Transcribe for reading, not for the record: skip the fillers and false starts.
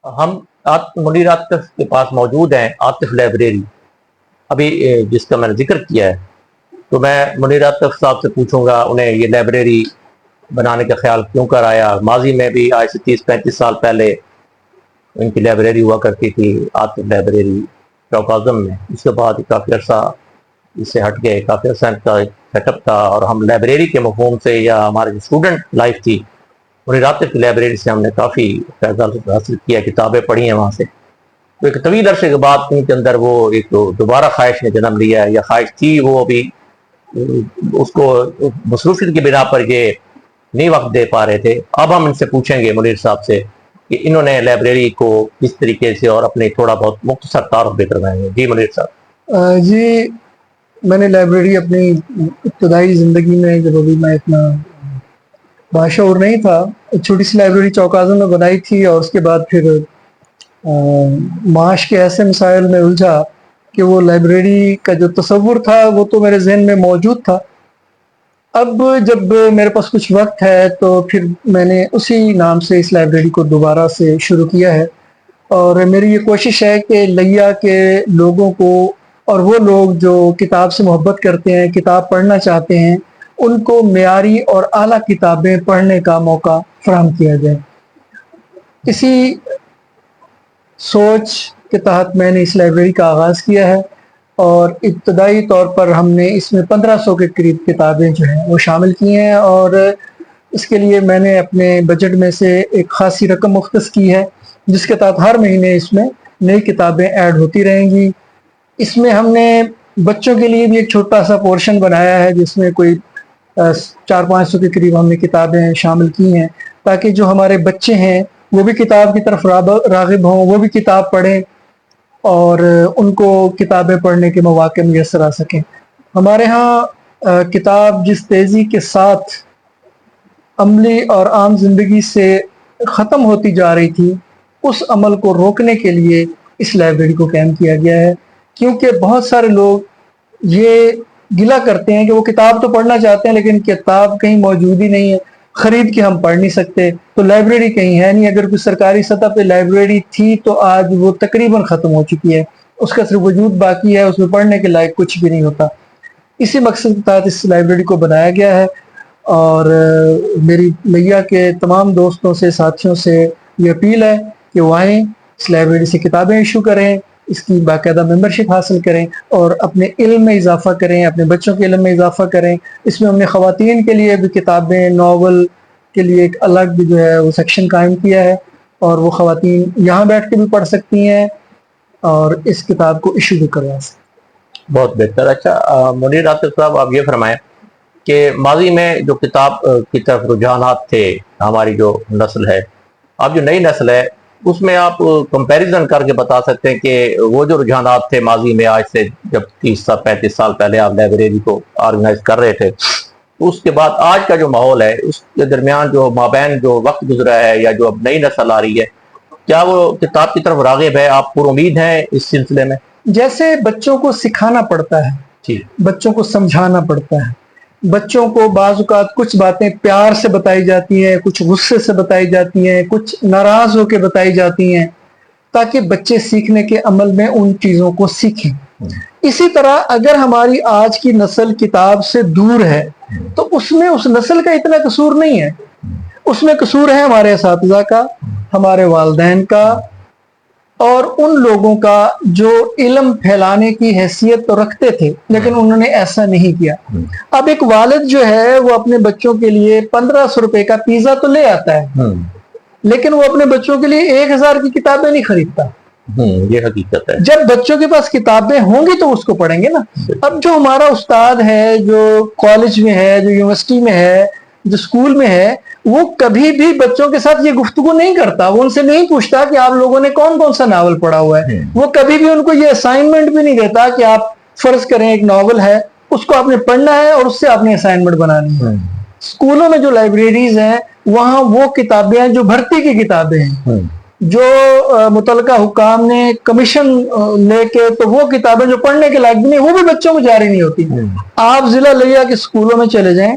ہم منیر عاطف کے پاس موجود ہیں، عاطف لائبریری، ابھی جس کا میں نے ذکر کیا ہے. تو میں منیر عاطف صاحب سے پوچھوں گا انہیں یہ لائبریری بنانے کا خیال کیوں کر آیا. ماضی میں بھی آج سے 30-35 سال پہلے ان کی لائبریری ہوا کرتی تھی، عاطف لائبریری چوک اعظم میں. اس کے بعد کافی عرصہ اس سے ہٹ گئے، کافی عرصہ ان کا سیٹ اپ تھا، اور ہم لائبریری کے مفہوم سے یا ہماری جو اسٹوڈنٹ لائف تھی منیر عاطف کی لائبریری سے ہم نے کافی فائدہ حاصل کیا، کتابیں پڑھی ہیں وہاں سے. تو ایک طویل عرصے کے بعد ان کے اندر وہ ایک دوبارہ خواہش نے جنم لیا ہے، یا خواہش تھی، وہ ابھی اس کو مصروفیت کی بنا پر یہ نہیں وقت دے پا رہے تھے. اب ہم ان سے پوچھیں گے منیر صاحب سے کہ انہوں نے لائبریری کو کس طریقے سے اور اپنے تھوڑا بہت مختصر تعارف بھی کروائیں گے. جی منیر صاحب. جی، میں نے لائبریری اپنی ابتدائی زندگی میں، جب ابھی میں اتنا باشعور نہیں تھا، ایک چھوٹی سی لائبریری چوک اعظم میں بنائی تھی، اور اس کے بعد پھر معاش کے ایسے مسائل میں الجھا کہ وہ لائبریری کا جو تصور تھا وہ تو میرے ذہن میں موجود تھا. اب جب میرے پاس کچھ وقت ہے تو پھر میں نے اسی نام سے اس لائبریری کو دوبارہ سے شروع کیا ہے. اور میری یہ کوشش ہے کہ لیا کے لوگوں کو، اور وہ لوگ جو کتاب سے محبت کرتے ہیں، کتاب پڑھنا چاہتے ہیں، ان کو معیاری اور اعلیٰ کتابیں پڑھنے کا موقع فراہم کیا جائے. اسی سوچ کے تحت میں نے اس لائبریری کا آغاز کیا ہے، اور ابتدائی طور پر ہم نے اس میں 1500 کے قریب کتابیں جو ہیں وہ شامل کی ہیں. اور اس کے لیے میں نے اپنے بجٹ میں سے ایک خاصی رقم مختص کی ہے، جس کے تحت ہر مہینے اس میں نئی کتابیں ایڈ ہوتی رہیں گی. اس میں ہم نے بچوں کے لیے بھی ایک چھوٹا سا پورشن بنایا ہے، جس میں کوئی 400-500 کے قریب ہم نے کتابیں شامل کی ہیں، تاکہ جو ہمارے بچے ہیں وہ بھی کتاب کی طرف راغب ہوں، وہ بھی کتاب پڑھیں، اور ان کو کتابیں پڑھنے کے مواقع میسر آ سکیں. ہمارے ہاں کتاب جس تیزی کے ساتھ عملی اور عام زندگی سے ختم ہوتی جا رہی تھی، اس عمل کو روکنے کے لیے اس لائبریری کو قائم کیا گیا ہے. کیونکہ بہت سارے لوگ یہ گلہ کرتے ہیں کہ وہ کتاب تو پڑھنا چاہتے ہیں لیکن کتاب کہیں موجود ہی نہیں ہے، خرید کے ہم پڑھ نہیں سکتے، تو لائبریری کہیں ہے نہیں. اگر کوئی سرکاری سطح پہ لائبریری تھی تو آج وہ تقریباً ختم ہو چکی ہے، اس کا صرف وجود باقی ہے، اس میں پڑھنے کے لائق کچھ بھی نہیں ہوتا. اسی مقصد کے تحت اس لائبریری کو بنایا گیا ہے. اور میری لیا کے تمام دوستوں سے، ساتھیوں سے یہ اپیل ہے کہ وہ آئیں، اس لائبریری سے کتابیں ایشو کریں، اس کی باقاعدہ ممبرشپ حاصل کریں، اور اپنے علم میں اضافہ کریں، اپنے بچوں کے علم میں اضافہ کریں. اس میں ہم نے خواتین کے لیے بھی کتابیں، ناول کے لیے ایک الگ جو ہے وہ سیکشن قائم کیا ہے، اور وہ خواتین یہاں بیٹھ کے بھی پڑھ سکتی ہیں اور اس کتاب کو ایشو بھی کروا سکتی. بہت بہتر. اچھا منیر عاطف صاحب، آپ یہ فرمائیں کہ ماضی میں جو کتاب کی طرف رجحانات تھے ہماری جو نسل ہے، اب جو نئی نسل ہے، اس میں آپ کمپیریزن کر کے بتا سکتے ہیں کہ وہ جو رجحانات تھے ماضی میں، آج سے جب 30-35 سال پہلے آپ لائبریری کو آرگنائز کر رہے تھے، اس کے بعد آج کا جو ماحول ہے، اس کے درمیان جو مابین جو وقت گزرا ہے، یا جو اب نئی نسل آ رہی ہے، کیا وہ کتاب کی طرف راغب ہے؟ آپ پر امید ہیں اس سلسلے میں؟ جیسے بچوں کو سکھانا پڑتا ہے، بچوں کو سمجھانا پڑتا ہے، بچوں کو بعض اوقات کچھ باتیں پیار سے بتائی جاتی ہیں، کچھ غصے سے بتائی جاتی ہیں، کچھ ناراض ہو کے بتائی جاتی ہیں، تاکہ بچے سیکھنے کے عمل میں ان چیزوں کو سیکھیں. اسی طرح اگر ہماری آج کی نسل کتاب سے دور ہے تو اس میں اس نسل کا اتنا قصور نہیں ہے، اس میں قصور ہے ہمارے اساتذہ کا، ہمارے والدین کا، اور ان لوگوں کا جو علم پھیلانے کی حیثیت تو رکھتے تھے لیکن انہوں نے ایسا نہیں کیا. اب ایک والد جو ہے وہ اپنے بچوں کے لیے 1500 روپے کا پیزا تو لے آتا ہے، لیکن وہ اپنے بچوں کے لیے 1000 کی کتابیں نہیں خریدتا. یہ حقیقت ہے. جب بچوں کے پاس کتابیں ہوں گی تو اس کو پڑھیں گے نا. اب جو ہمارا استاد ہے، جو کالج میں ہے، جو یونیورسٹی میں ہے، جو اسکول میں ہے، وہ کبھی بھی بچوں کے ساتھ یہ گفتگو نہیں کرتا. وہ ان سے نہیں پوچھتا کہ آپ لوگوں نے کون کون سا ناول پڑھا ہوا ہے. وہ کبھی بھی ان کو یہ اسائنمنٹ بھی نہیں دیتا کہ آپ فرض کریں ایک ناول ہے، اس کو آپ نے پڑھنا ہے اور اس سے آپ نے اسائنمنٹ بنانی ہے. اسکولوں میں جو لائبریریز ہیں وہاں وہ کتابیں ہیں جو بھرتی کی کتابیں ہیں، جو متعلقہ حکام نے کمیشن لے کے، تو وہ کتابیں جو پڑھنے کے لائق بھی نہیں، وہ بھی بچوں کو جاری نہیں ہوتی. آپ ضلع لیا کے اسکولوں میں چلے جائیں،